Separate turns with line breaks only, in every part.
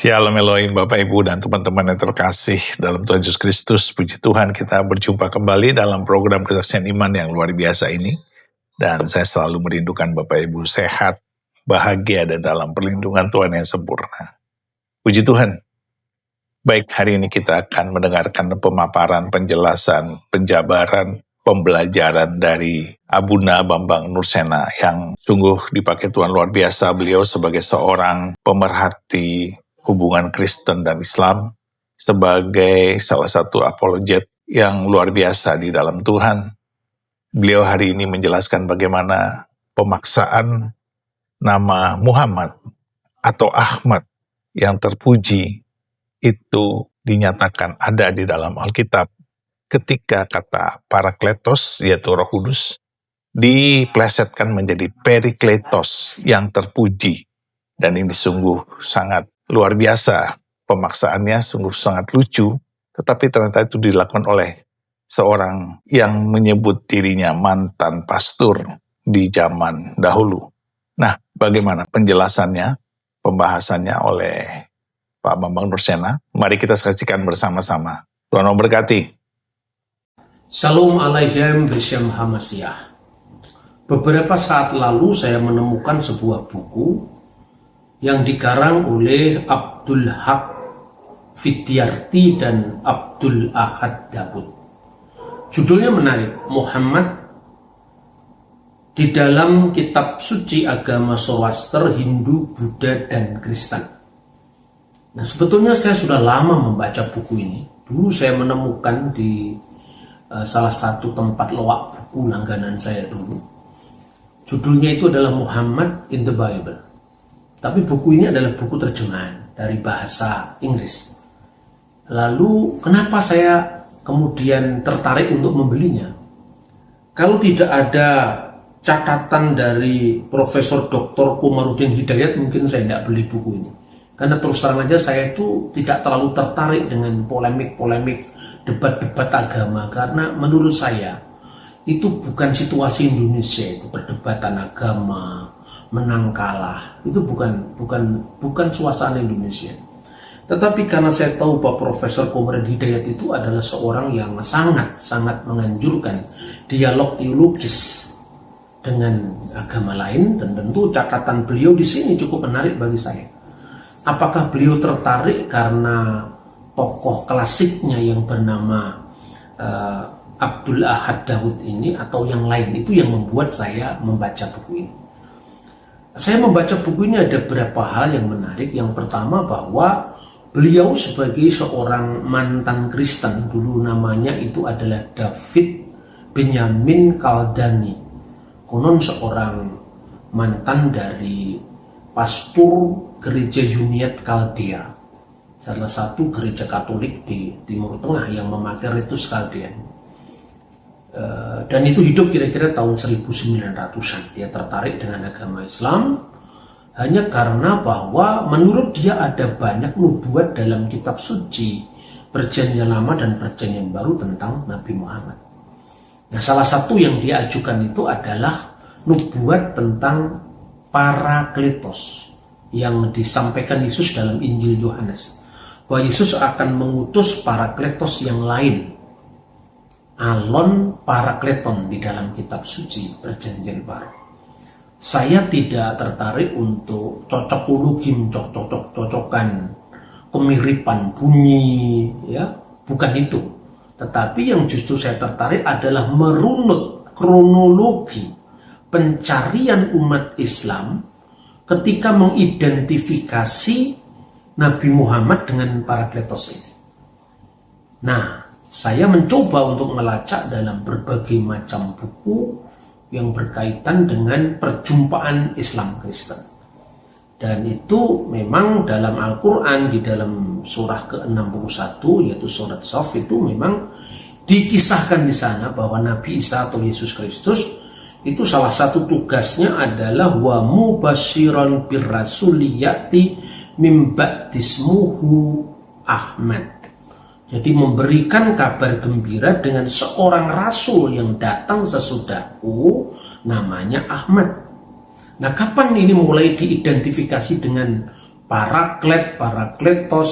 Shalom Elohim Bapak Ibu dan teman-teman yang terkasih dalam Tuhan Yesus Kristus. Puji Tuhan kita berjumpa kembali dalam program Kesaksian Iman yang luar biasa ini. Dan saya selalu merindukan Bapak Ibu sehat, bahagia dan dalam perlindungan Tuhan yang sempurna. Puji Tuhan. Baik, hari ini kita akan mendengarkan pemaparan, penjelasan, penjabaran, pembelajaran dari Abuna Bambang Nursena yang sungguh dipakai Tuhan luar biasa. Beliau sebagai seorang pemerhati hubungan Kristen dan Islam, sebagai salah satu apologet yang luar biasa di dalam Tuhan. Beliau hari ini menjelaskan bagaimana pemaksaan nama Muhammad atau Ahmad yang terpuji itu dinyatakan ada di dalam Alkitab ketika kata Parakletos, yaitu Roh Kudus, diplesetkan menjadi Perikletos yang terpuji. Dan ini sungguh sangat luar biasa, pemaksaannya sungguh sangat lucu, tetapi ternyata itu dilakukan oleh seorang yang menyebut dirinya mantan pastor di zaman dahulu. Nah, bagaimana penjelasannya, pembahasannya oleh Pak Bambang Nursena? Mari kita saksikan bersama-sama. Tuhan memberkati.
Shalom Aleichem B'Shem HaMashiach. Beberapa saat lalu saya menemukan sebuah buku yang dikarang oleh Abdul Haq Fityarti dan Abdul Ahad Daud. Judulnya menarik, Muhammad di dalam kitab suci agama Zoroaster, Hindu, Buddha, dan Kristen. Nah, sebetulnya saya sudah lama membaca buku ini. Dulu saya menemukan di salah satu tempat loak buku langganan saya dulu. Judulnya itu adalah Muhammad in the Bible. Tapi buku ini adalah buku terjemahan dari bahasa Inggris. Lalu kenapa saya kemudian tertarik untuk membelinya? Kalau tidak ada catatan dari Profesor Dr. Komarudin Hidayat, mungkin saya tidak beli buku ini. Karena terus terang aja saya itu tidak terlalu tertarik dengan polemik-polemik, debat-debat agama. Karena menurut saya itu bukan situasi Indonesia, itu perdebatan agama, menang kalah, itu bukan suasana Indonesia. Tetapi karena saya tahu bahwa Profesor Komarudin Hidayat itu adalah seorang yang sangat menganjurkan dialog teologis dengan agama lain, dan tentu catatan beliau di sini cukup menarik bagi saya. Apakah beliau tertarik karena tokoh klasiknya yang bernama Abdul Ahad Daud ini, atau yang lain? Itu yang membuat saya membaca buku ini. Saya membaca buku ini ada beberapa hal yang menarik. Yang pertama, bahwa beliau sebagai seorang mantan Kristen, dulu namanya itu adalah David Benyamin Kaldani. Konon seorang mantan dari pastor gereja Uniat Kaldea, salah satu gereja Katolik di Timur Tengah yang memakai ritus Kaldean. Dan itu hidup kira-kira tahun 1900-an. Dia tertarik dengan agama Islam hanya karena bahwa menurut dia ada banyak nubuat dalam kitab suci Perjanjian Lama dan Perjanjian Baru tentang Nabi Muhammad. Nah, salah satu yang dia ajukan itu adalah nubuat tentang Parakletos yang disampaikan Yesus dalam Injil Yohanes, bahwa Yesus akan mengutus Parakletos yang lain, Alon Parakleton, di dalam kitab suci Perjanjian Baru. Saya tidak tertarik untuk cocokologi, cocok-cocokan, kemiripan bunyi, ya, bukan itu. Tetapi yang justru saya tertarik adalah merunut kronologi pencarian umat Islam ketika mengidentifikasi Nabi Muhammad dengan Parakletos ini. Nah, saya mencoba untuk melacak dalam berbagai macam buku yang berkaitan dengan perjumpaan Islam Kristen. Dan itu memang dalam Al-Quran, di dalam surah ke-61, yaitu surat Shaf, itu memang dikisahkan di sana bahwa Nabi Isa atau Yesus Kristus itu salah satu tugasnya adalah wa mubasyiran birrasuliyati mim ba'dismuhu Ahmad. Jadi memberikan kabar gembira dengan seorang rasul yang datang sesudahku, namanya Ahmad. Nah, kapan ini mulai diidentifikasi dengan parakletos,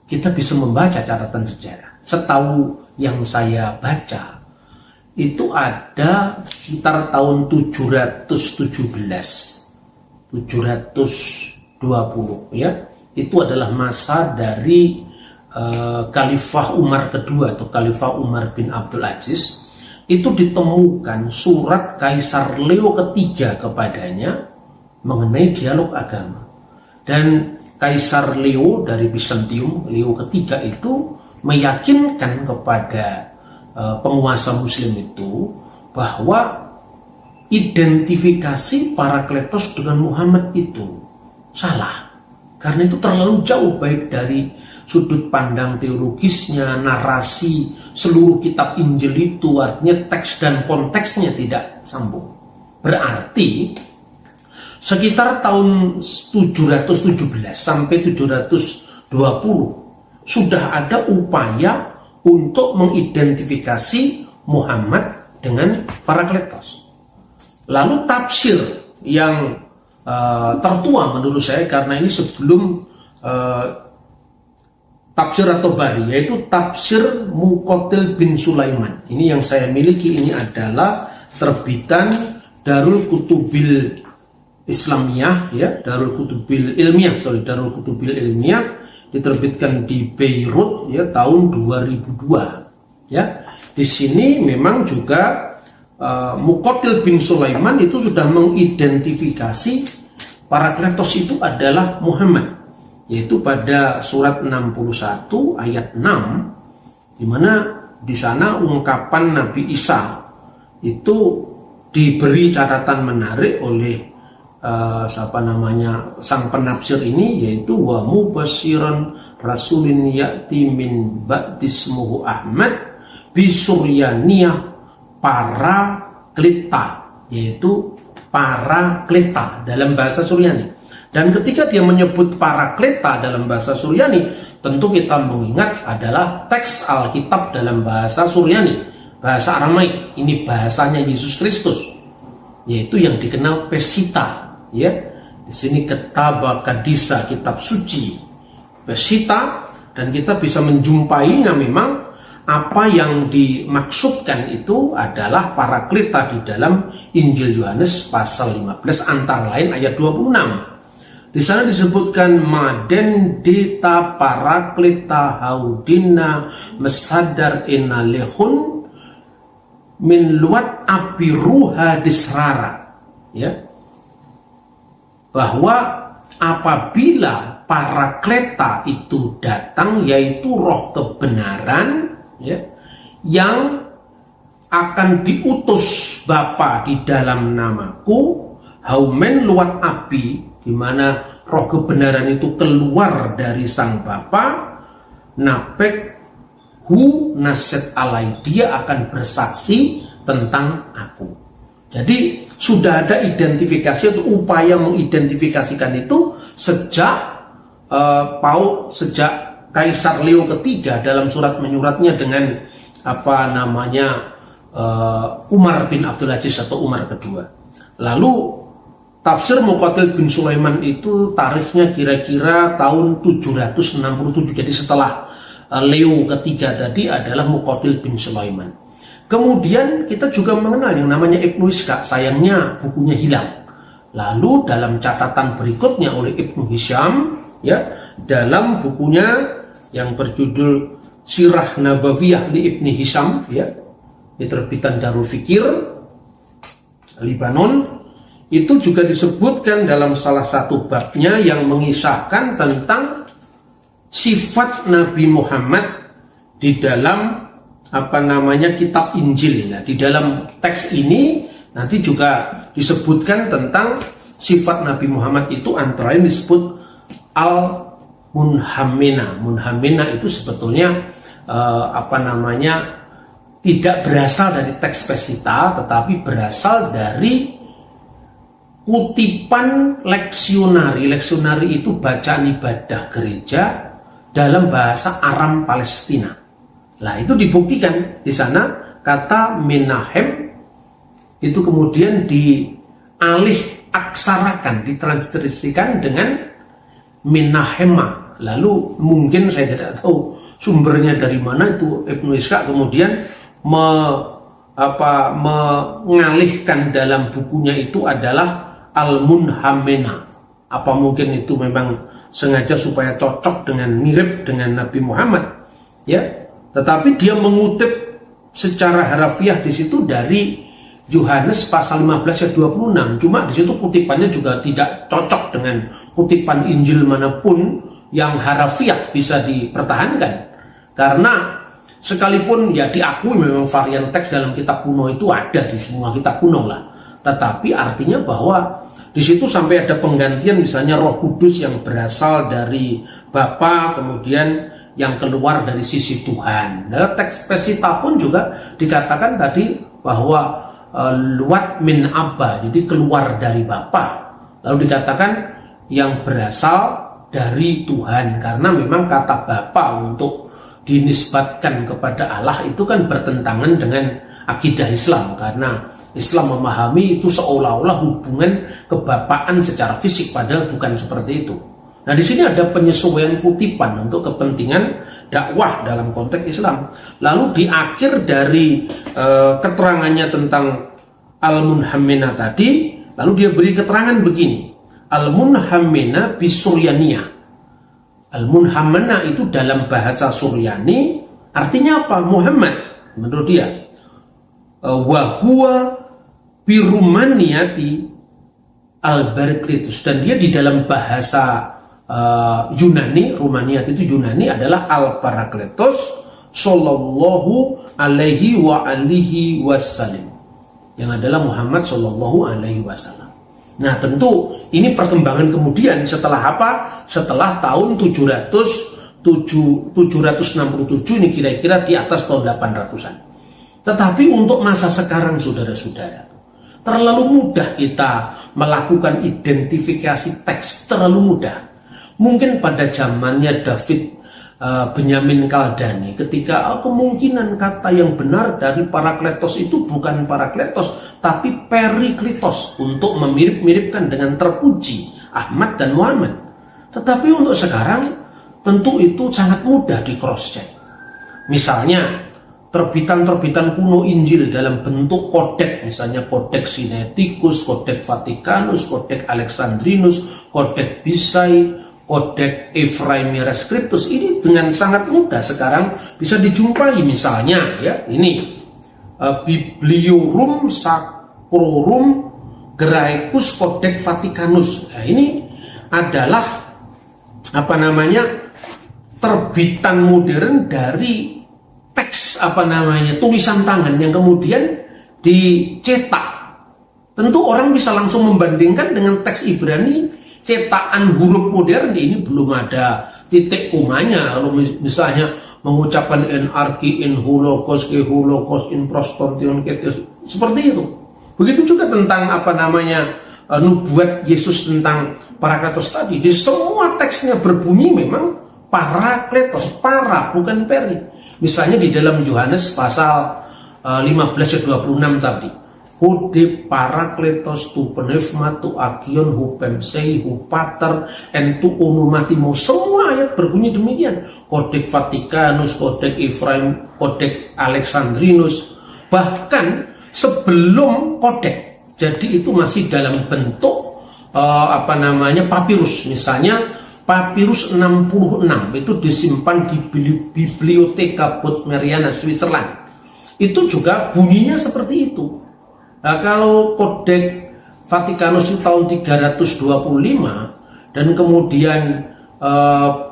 kita bisa membaca catatan sejarah. Setahu yang saya baca, itu ada sekitar tahun 720 ya. Itu adalah masa dari Khalifah Umar kedua atau Khalifah Umar bin Abdul Aziz. Itu ditemukan surat Kaisar Leo ketiga kepadanya mengenai dialog agama. Dan Kaisar Leo dari Bizantium, Leo ketiga itu meyakinkan kepada penguasa muslim itu bahwa identifikasi Parakletos dengan Muhammad itu salah. Karena itu terlalu jauh, baik dari sudut pandang teologisnya, narasi seluruh kitab Injil itu, artinya teks dan konteksnya tidak sambung. Berarti sekitar tahun 717 sampai 720 sudah ada upaya untuk mengidentifikasi Muhammad dengan Parakletos. Lalu tafsir yang tertua menurut saya, karena ini sebelum tafsir at-Tabari, yaitu tafsir Muqatil bin Sulaiman. Ini yang saya miliki, ini adalah terbitan Darul Kutubil Islamiyah, ya, Darul Kutubil Ilmiyah, diterbitkan di Beirut ya tahun 2002. Ya, di sini memang juga Muqatil bin Sulaiman itu sudah mengidentifikasi Parakletos itu adalah Muhammad, yaitu pada surat 61 ayat 6, di mana di sana ungkapan Nabi Isa itu diberi catatan menarik oleh sang penafsir ini, yaitu wa mubasyiran rasulin ya'ti min ba'dismuhu Ahmad bisuryaniyah Paraklita, yaitu Paraklita dalam bahasa Suryani. Dan ketika dia menyebut Paraklita dalam bahasa Suryani, tentu kita mengingat adalah teks Alkitab dalam bahasa Suryani, bahasa Aramaik. Ini bahasanya Yesus Kristus, yaitu yang dikenal Pesita. Ya, di sini Ketaba Kadisa, kitab suci Pesita, dan kita bisa menjumpainya. Memang apa yang dimaksudkan itu adalah Paraklita di dalam Injil Yohanes pasal 15, antara lain ayat 26. Di sana disebutkan Maden dita Paraklita haudina mesadar enalehun min luat api ruha disrara, ya, bahwa apabila Parakleta itu datang, yaitu roh kebenaran, ya, yang akan diutus Bapa di dalam namaku, haumen luat api, di mana roh kebenaran itu keluar dari sang Bapa, napek hu naset alai, dia akan bersaksi tentang aku. Jadi sudah ada identifikasi atau upaya mengidentifikasikan itu sejak Kaisar Leo ketiga dalam surat menyuratnya dengan Umar bin Abdul Aziz atau Umar kedua. Lalu tafsir Muqatil bin Sulaiman itu tarikhnya kira-kira tahun 767. Jadi setelah Leo ketiga tadi adalah Muqatil bin Sulaiman. Kemudian kita juga mengenal yang namanya Ibnu Ishaq, sayangnya bukunya hilang. Lalu dalam catatan berikutnya oleh Ibnu Hisham, ya, dalam bukunya yang berjudul Sirah Nabawiyah li Ibni Hisham, ya, di terbitan Darul Fikir Libanon, itu juga disebutkan dalam salah satu babnya yang mengisahkan tentang sifat Nabi Muhammad di dalam kitab Injil. Nah, di dalam teks ini nanti juga disebutkan tentang sifat Nabi Muhammad itu, antara lain disebut al-munhammina. Munhammina itu sebetulnya tidak berasal dari teks Pesita, tetapi berasal dari kutipan leksionari. Leksionari itu bacaan ibadah gereja dalam bahasa Aram Palestina. Nah, itu dibuktikan di sana kata Menahem itu kemudian diaksarakan, ditranslasikan dengan minahema. Lalu mungkin saya tidak tahu sumbernya dari mana itu, Ibnu Ishaq kemudian mengalihkan dalam bukunya itu adalah Al-Munhammena. Apa mungkin itu memang sengaja supaya cocok dengan, mirip dengan Nabi Muhammad, ya. Tetapi dia mengutip secara harafiah di situ dari Yohanes pasal 15 ayat 26. Cuma di situ kutipannya juga tidak cocok dengan kutipan Injil manapun yang harafiah bisa dipertahankan. Karena sekalipun ya diakui memang varian teks dalam kitab kuno itu ada di semua kitab kuno lah. Tetapi artinya bahwa di situ sampai ada penggantian misalnya Roh Kudus yang berasal dari Bapa kemudian yang keluar dari sisi Tuhan. Dalam teks Pesita pun juga dikatakan tadi bahwa luat min Abba, jadi keluar dari Bapa. Lalu dikatakan yang berasal dari Tuhan, karena memang kata Bapa untuk dinisbatkan kepada Allah itu kan bertentangan dengan akidah Islam, karena Islam memahami itu seolah-olah hubungan kebapaan secara fisik, padahal bukan seperti itu. Nah, di sini ada penyesuaian kutipan untuk kepentingan dakwah dalam konteks Islam. Lalu di akhir dari keterangannya tentang Al-Munhammena tadi, lalu dia beri keterangan begini. Al-Munhammena bisuryaniyah. Al-Munhammena itu dalam bahasa Suryani artinya apa? Muhammad menurut dia. Wa huwa birumaniyati al-Bariklitus, dan dia di dalam bahasa Yunani, Rumaniyat itu Yunani adalah al-Parakletos sallallahu alaihi wa alihi wasallam, yang adalah Muhammad sallallahu alaihi wasallam. Nah, tentu ini perkembangan kemudian setelah apa? Setelah tahun 767 ini kira-kira di atas tahun 800-an. Tetapi untuk masa sekarang saudara-saudara, terlalu mudah kita melakukan identifikasi teks, terlalu mudah. Mungkin pada zamannya David Benyamin Kaldani, ketika kemungkinan kata yang benar dari Parakletos itu bukan Parakletos, tapi Periklitos, untuk memirip-miripkan dengan terpuji Ahmad dan Muhammad. Tetapi untuk sekarang tentu itu sangat mudah di cross check. Misalnya terbitan-terbitan kuno Injil dalam bentuk kodek, misalnya kodek Sinaiticus, kodek Vaticanus, kodek Alexandrinus, kodek Bisai, kodek Ephraimia Scriptus, ini dengan sangat mudah sekarang bisa dijumpai. Misalnya ya ini Bibliorum Sacrorum Graecus Codex Vaticanus. Nah, ini adalah terbitan modern dari teks tulisan tangan yang kemudian dicetak. Tentu orang bisa langsung membandingkan dengan teks Ibrani cetakan huruf modern. Ini belum ada titik komanya. Kalau misalnya mengucapkan enarki in holokos ke holokos in prostontion seperti itu. Begitu juga tentang nubuat Yesus tentang Parakletos tadi. Di semua teksnya berbunyi memang Parakletos, para bukan peri. Misalnya di dalam Yohanes pasal 15 ayat 26 tadi, Hode Parakletos tu pneuma tu akion hu pemsei hu pater en tu onomatimo. Semua ayat berbunyi demikian. Kodek Vaticanus, kodek Ephraim, kodek Alexandrinus, bahkan sebelum kodek. Jadi itu masih dalam bentuk papirus. Misalnya Papirus 66 itu disimpan di Bibliotheca Bodmeriana Switzerland. Itu juga bunyinya seperti itu. Nah, kalau kodek Vatikanus itu tahun 325 dan kemudian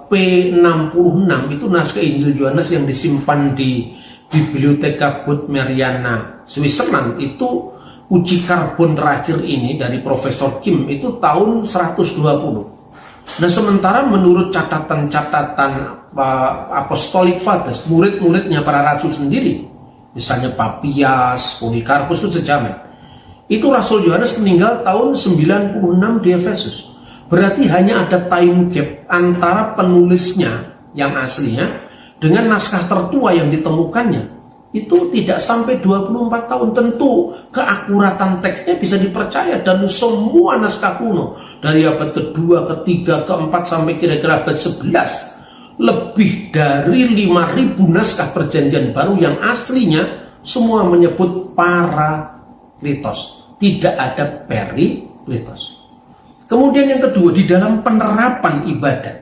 P66 itu naskah Injil Yohanes yang disimpan di Bibliotheca Bodmeriana Switzerland, itu uji karbon terakhir ini dari Profesor Kim itu tahun 120. Nah, sementara menurut catatan-catatan Apostolic Fathers, murid-muridnya para rasul sendiri, misalnya Papias, Polikarpus itu sejaman, itu Rasul Yohanes meninggal tahun 96 di Efesus. Berarti hanya ada time gap antara penulisnya yang aslinya dengan naskah tertua yang ditemukannya. itu tidak sampai 24 tahun. Tentu keakuratan teksnya bisa dipercaya, dan semua naskah kuno dari abad kedua, ketiga, keempat sampai kira-kira abad 11, lebih dari 5.000 naskah perjanjian baru yang aslinya semua menyebut Parakletos, tidak ada Perikletos. Kemudian yang kedua, di dalam penerapan ibadat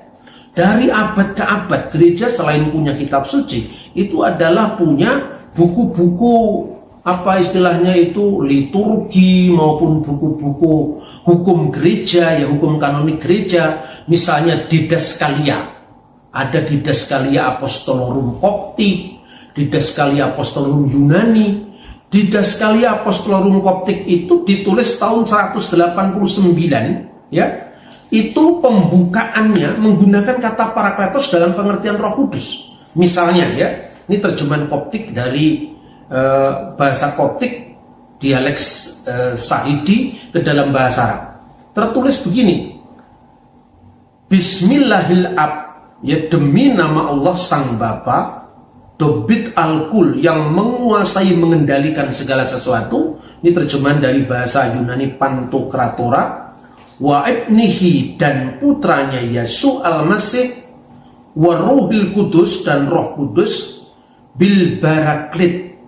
dari abad ke abad, gereja selain punya kitab suci itu adalah punya buku-buku, apa istilahnya itu, liturgi maupun buku-buku hukum gereja, ya hukum kanonik gereja. Misalnya Didaskalia, ada Didaskalia Apostolorum Koptik, Didaskalia Apostolorum Yunani. Didaskalia Apostolorum Koptik itu ditulis tahun 189, ya. Itu pembukaannya menggunakan kata Parakletos dalam pengertian Roh Kudus. Misalnya, ya, ini terjemahan Koptik dari bahasa Koptik, dialek Sahidi ke dalam bahasa Arab. Tertulis begini: Bismillahil-Ab, ya, demi nama Allah Sang Bapa, Dobit Al-Kul, yang menguasai mengendalikan segala sesuatu. Ini terjemahan dari bahasa Yunani Pantokratora. Wa ibnihi, dan putranya Yesus Al-Masih, wa Ruhil Kudus, dan Roh Kudus, bil Baraklit,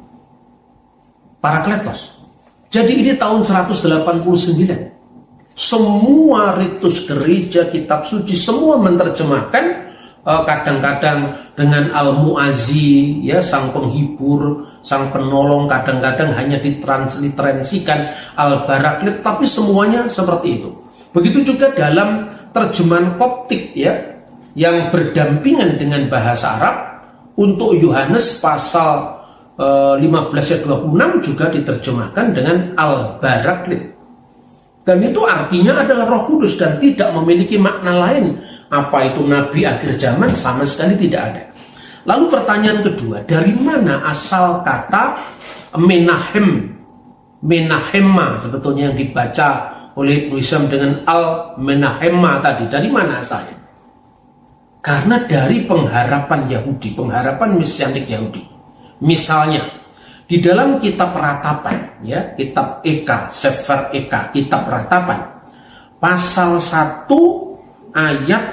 Parakletos. Jadi ini tahun 189. Semua ritus gereja, kitab suci, semua menerjemahkan, kadang-kadang dengan Al-Mu'azzi, ya, sang penghibur, sang penolong, kadang-kadang hanya ditransliterasikan Al-Baraklit, tapi semuanya seperti itu. Begitu juga dalam terjemahan Koptik, ya, yang berdampingan dengan bahasa Arab. Untuk Yohanes pasal 15-26 juga diterjemahkan dengan Al-Baraklit. Dan itu artinya adalah Roh Kudus dan tidak memiliki makna lain. Apa itu nabi akhir zaman? Sama sekali tidak ada. Lalu pertanyaan kedua, dari mana asal kata Menahema sebetulnya yang dibaca oleh Ibnu Hisham dengan Al-Menahema tadi? Dari mana asalnya? Karena dari pengharapan Yahudi, pengharapan mesianik Yahudi. Misalnya di dalam kitab Ratapan, ya, kitab Eka, Sefer Eka, kitab Ratapan, pasal 1 ayat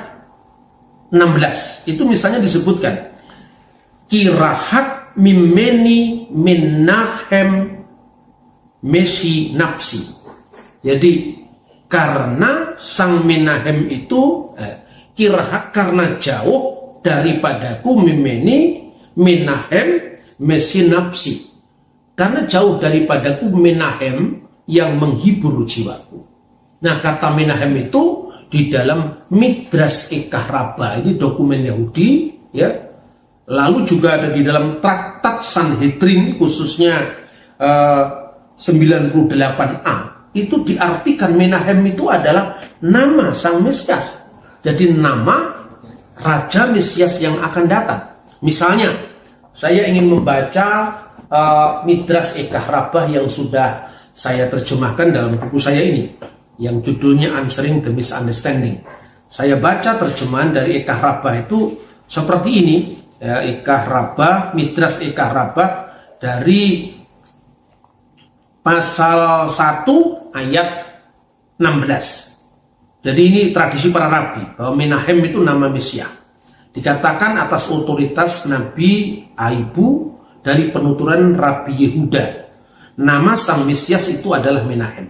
16, itu misalnya disebutkan Kirahat mimeni minahem mesi napsi. Jadi karena sang Menahem itu Kirahat, karena jauh daripadaku, mimeni Menahem mesinapsi, karena jauh daripadaku Menahem yang menghibur jiwaku. Nah, kata Menahem itu di dalam Midrash Ekah Rabbah, ini dokumen Yahudi, ya. Lalu juga ada di dalam Traktat Sanhedrin, khususnya 98a, itu diartikan Menahem itu adalah nama sang Mesias. Jadi nama Raja Mesias yang akan datang. Misalnya, saya ingin membaca Midrash Ekah Rabbah yang sudah saya terjemahkan dalam buku saya ini, yang judulnya Answering the Misunderstanding. Saya baca terjemahan dari Ekah Rabbah itu seperti ini, ya, Ekah Rabbah, Midrash Ekah Rabbah dari pasal 1 ayat 16. Jadi ini tradisi para rabi, bahwa Menahem itu nama Mesias. Dikatakan atas otoritas Nabi Aibu dari penuturan Rabi Yehuda. Nama sang Mesias itu adalah Menahem.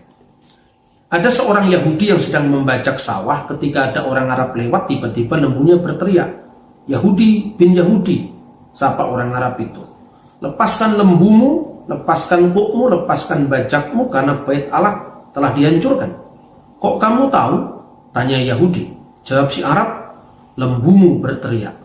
Ada seorang Yahudi yang sedang membajak sawah, ketika ada orang Arab lewat, tiba-tiba lembunya berteriak, Yahudi bin Yahudi, sapa orang Arab itu, lepaskan lembumu, lepaskan kukmu, lepaskan bajakmu, karena bait Allah telah dihancurkan. Kok kamu tahu? Tanya Yahudi. Jawab si Arab, lembumu berteriak.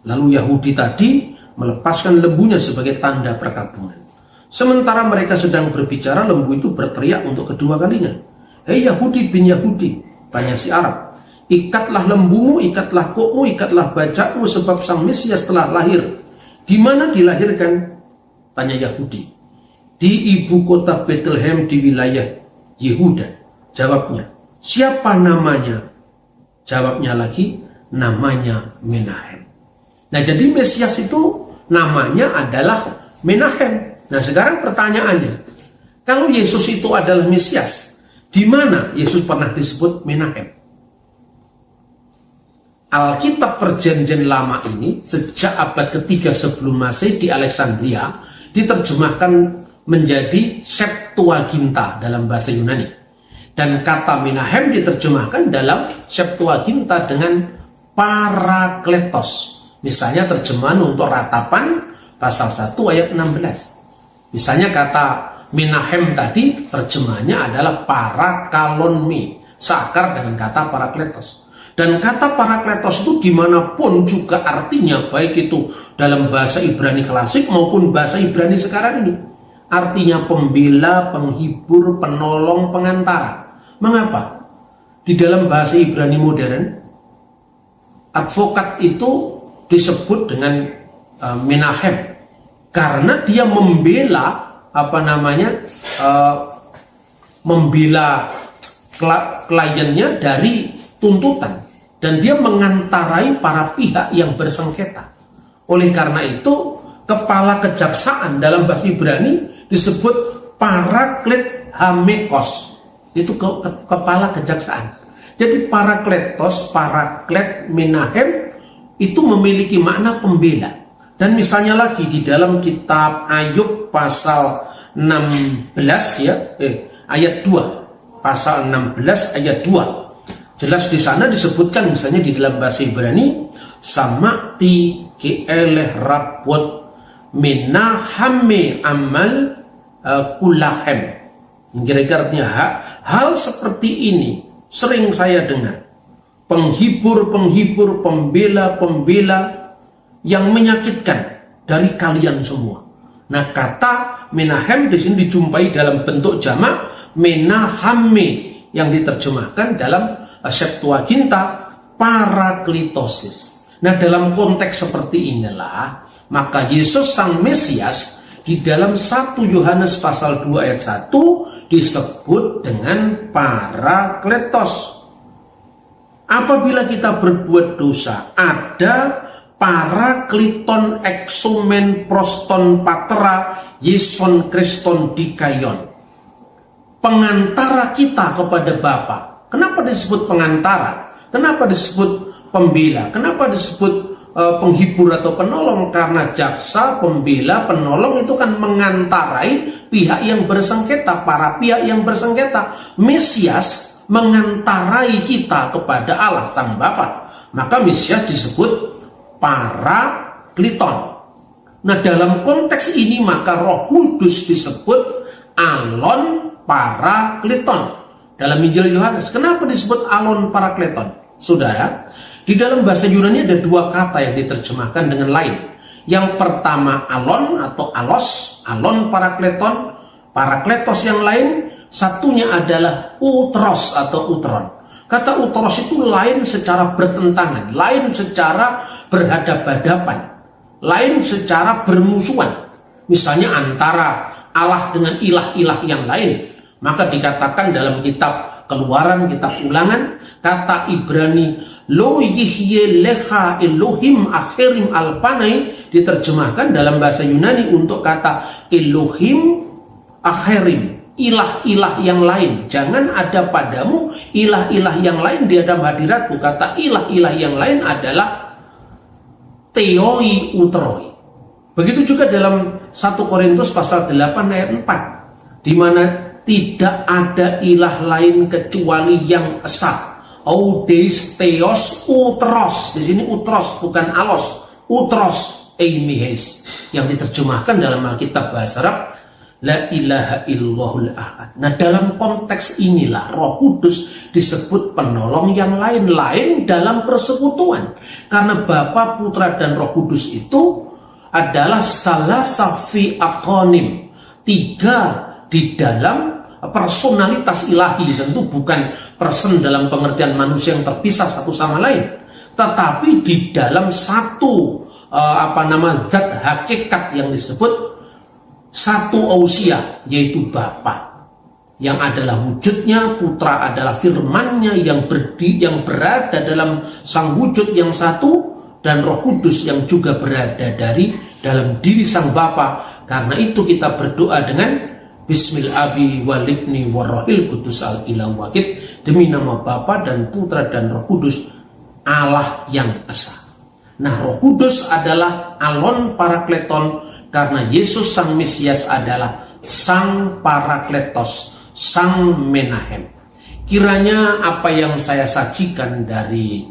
Lalu Yahudi tadi melepaskan lembunya sebagai tanda perkabungan. Sementara mereka sedang berbicara, lembu itu berteriak untuk kedua kalinya. Hei Yahudi bin Yahudi, tanya si Arab, ikatlah lembumu, ikatlah kukmu, ikatlah bajakmu, sebab sang Mesias telah lahir. Di mana dilahirkan? Tanya Yahudi. Di ibu kota Bethlehem di wilayah Yehuda. Jawabnya. Siapa namanya? Jawabnya lagi, namanya Menahem. Nah, jadi Mesias itu namanya adalah Menahem. Nah sekarang pertanyaannya, kalau Yesus itu adalah Mesias, di mana Yesus pernah disebut Menahem? Alkitab Perjanjian Lama ini sejak abad ketiga sebelum Masehi di Alexandria diterjemahkan menjadi Septuaginta dalam bahasa Yunani. Dan kata Menahem diterjemahkan dalam Septuaginta dengan Parakletos. Misalnya terjemahan untuk ratapan pasal 1 ayat 16. Misalnya kata Menahem tadi terjemahannya adalah Parakalonme, seakar dengan kata Parakletos. Dan kata Parakletos itu dimanapun juga artinya, baik itu dalam bahasa Ibrani klasik maupun bahasa Ibrani sekarang ini, artinya pembela, penghibur, penolong, pengantara. Mengapa? Di dalam bahasa Ibrani modern, advokat itu disebut dengan Menahem karena dia membela membela kliennya dari tuntutan, dan dia mengantarai para pihak yang bersengketa. Oleh karena itu, kepala kejaksaan dalam bahasa Ibrani disebut paraklet hamekos. Itu kepala kejaksaan. Jadi parakletos, paraklet, Menahem itu memiliki makna pembela. Dan misalnya lagi di dalam kitab Ayub pasal 16 ayat 2. Pasal 16 ayat 2. Jelas di sana disebutkan misalnya di dalam bahasa Ibrani, Samakti keeleh rabot menahame amal kulahem. Kira-kira artinya hal seperti ini sering saya dengar. Penghibur-penghibur, pembela-pembela yang menyakitkan dari kalian semua. Nah, kata Menahem di sini dijumpai dalam bentuk jamak menahame yang diterjemahkan dalam Septuaginta Paraklitosis. Nah, dalam konteks seperti inilah maka Yesus Sang Mesias di dalam 1 Yohanes pasal 2 ayat 1 disebut dengan Parakletos. Apabila kita berbuat dosa, ada Parakliton exomen proston patera Yeson Kriston dikaion, pengantara kita kepada Bapa. Kenapa disebut pengantara? Kenapa disebut pembela? Kenapa disebut penghibur atau penolong? Karena jaksa, pembela, penolong itu kan mengantarai pihak yang bersengketa, para pihak yang bersengketa. Mesias mengantarai kita kepada Allah Sang Bapa. Maka Mesias disebut Parakliton. Nah, dalam konteks ini maka Roh Kudus disebut Alon Parakliton. Dalam Injil Yohanes, kenapa disebut Alon Parakleton? Saudara, di dalam bahasa Yunani ada dua kata yang diterjemahkan dengan lain. Yang pertama Alon atau Alos, Alon Parakleton. Parakletos yang lain, satunya adalah Utros atau Utron. Kata Utros itu lain secara bertentangan, lain secara berhadapan-hadapan, lain secara bermusuhan. Misalnya antara Allah dengan ilah-ilah yang lain. Maka dikatakan dalam kitab Keluaran, kitab Ulangan, kata Ibrani lo yihye lecha Elohim akhirim alpanai diterjemahkan dalam bahasa Yunani untuk kata Elohim akhirim, ilah-ilah yang lain. Jangan ada padamu ilah-ilah yang lain di dalam hadiratku. Kata ilah-ilah yang lain adalah theoi utroi. Begitu juga dalam 1 Korintus pasal 8 ayat 4, di mana tidak ada ilah lain kecuali yang esa. Oudeis theos utros. Di sini utros bukan alos. Utros eimihes yang diterjemahkan dalam Alkitab bahasa Arab la ilaha illallahul ahad. Nah, dalam konteks inilah Roh Kudus disebut penolong yang lain-lain dalam persekutuan. Karena Bapa, Putra dan Roh Kudus itu adalah salasa fi aqonim, tiga di dalam personalitas ilahi. Tentu bukan person dalam pengertian manusia yang terpisah satu sama lain, tetapi di dalam satu zat hakikat yang disebut satu ousia, yaitu Bapa yang adalah wujudnya, Putra adalah firman-Nya yang berada dalam sang wujud yang satu, dan Roh Kudus yang juga berada dalam diri sang Bapa Karena itu kita berdoa dengan Bismil Abi Walibni Warrohil Kudus Al Ilah Wahid, demi nama Bapa dan Putra dan Roh Kudus, Allah yang Esa. Nah, Roh Kudus adalah Alon Parakleton, karena Yesus Sang Mesias adalah Sang Parakletos, Sang Menahem. Kiranya apa yang saya sajikan dari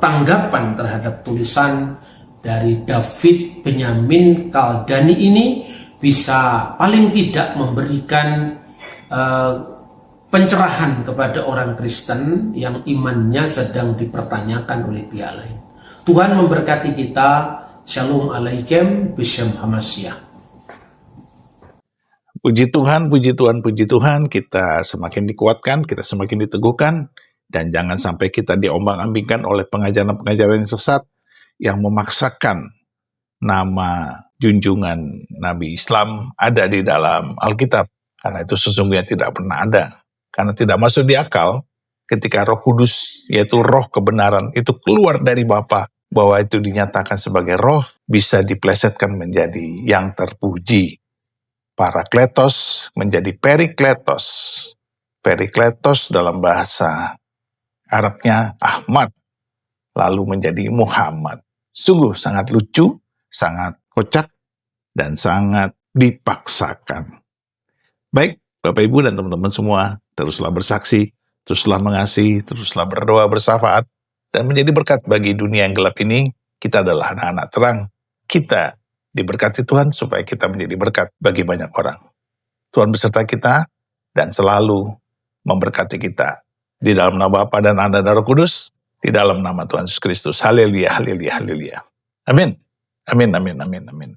tanggapan terhadap tulisan dari David Benyamin Kaldani ini bisa paling tidak memberikan pencerahan kepada orang Kristen yang imannya sedang dipertanyakan oleh pihak lain. Tuhan memberkati kita. Shalom alaikum Bishem Hamasyah.
Puji Tuhan, puji Tuhan, puji Tuhan. Kita semakin dikuatkan, kita semakin diteguhkan. Dan jangan sampai kita diombang-ambingkan oleh pengajaran-pengajaran yang sesat yang memaksakan nama junjungan Nabi Islam ada di dalam Alkitab. Karena itu sesungguhnya tidak pernah ada. Karena tidak masuk di akal ketika Roh Kudus, yaitu roh kebenaran, itu keluar dari Bapa, bahwa itu dinyatakan sebagai roh, bisa diplesetkan menjadi yang terpuji. Parakletos menjadi perikletos. Perikletos dalam bahasa Arabnya Ahmad, lalu menjadi Muhammad. Sungguh sangat lucu, sangat kocak, dan sangat dipaksakan. Baik, Bapak Ibu dan teman-teman semua, teruslah bersaksi, teruslah mengasihi, teruslah berdoa bersyafaat, dan menjadi berkat bagi dunia yang gelap ini. Kita adalah anak-anak terang. Kita diberkati Tuhan supaya kita menjadi berkat bagi banyak orang. Tuhan beserta kita dan selalu memberkati kita. Di dalam nama Bapa dan Anak dan Roh Kudus, di dalam nama Tuhan Yesus Kristus. Haleluya, haleluya, haleluya. Amin. Amin, amin, amin, amin.